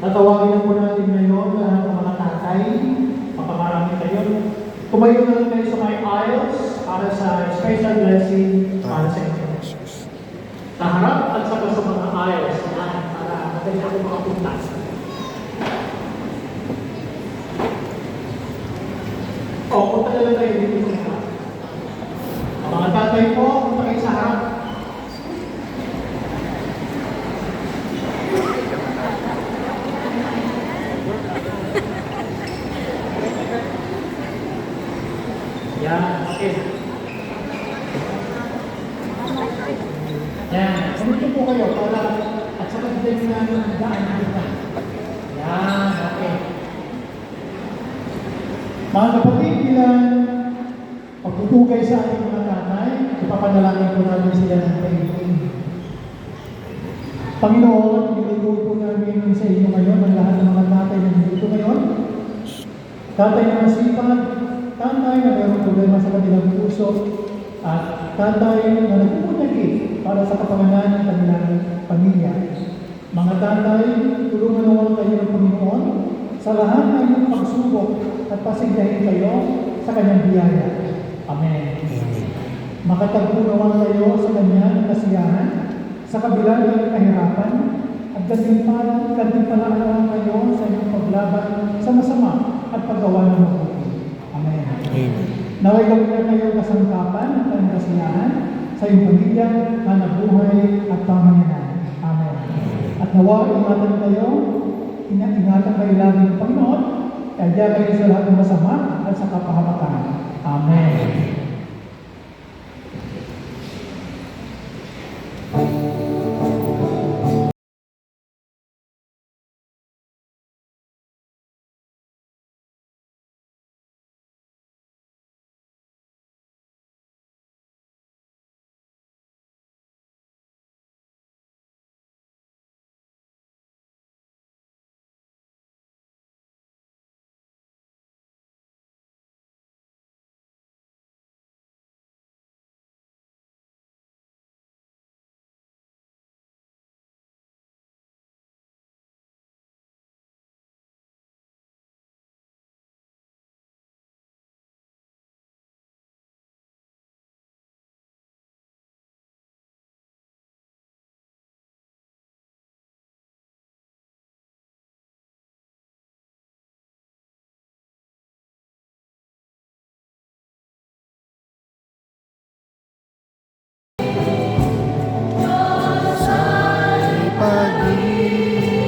Tatawagin na po natin ngayon lahat ng mga tatay, makamarami kayo. Tumayo na lang kayo sa may aisles para sa special blessing para sa inyo. Taharap at saka sa mga aisles na para madali ako makapunta. O, punta na lang kayo dito sa harap. Ang mga tatay po, punta kayo sa harap. Yan, okay. Yan, kumito po kayo para at saka hindi na ang daan kita. Yan, okay. Mga kapatid, bilang pagtutugay sa ating mga tatay, ipapanalangin po namin sila ng paiging. Panginoon, niluluto po namin sa inyo ngayon ang lahat ng mga tatay na nandito ngayon. Tatay na masipag, tatay na mayroong problema sa kanilang puso, at tatay na nagpupunagin para sa kapanganahan ng kanilang pamilya. Mga tatay, tulungan naman kayo ng Panginoon sa lahat ng iyong pagsubok at pasigdahin kayo sa kanyang biyaya. Amen. Makatagpo naman kayo sa kanyang kasiyahan sa kabila ng kahirapan at gantimpalaan kayo sa inyong paglaban sa masama at paggawa ng mabuti. Amen. Amen. Naway gawin na kayo kasangkapan at ang kasiyahan sa iyong pamilya, hanap buhay at pamayanan. Amen. At nawa ingatan kayo, ingatan kayo lagi ng Panginoon, kaya kayo sa lahat ng masama at sa kapahamakan. Amen.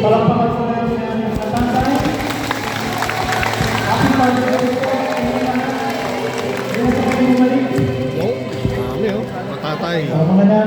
Palakpakan po natin ang mga tatay. Happy Father's Day po. Hindi na sa kami bumalik. Dami oh, matatay. Mga nanay.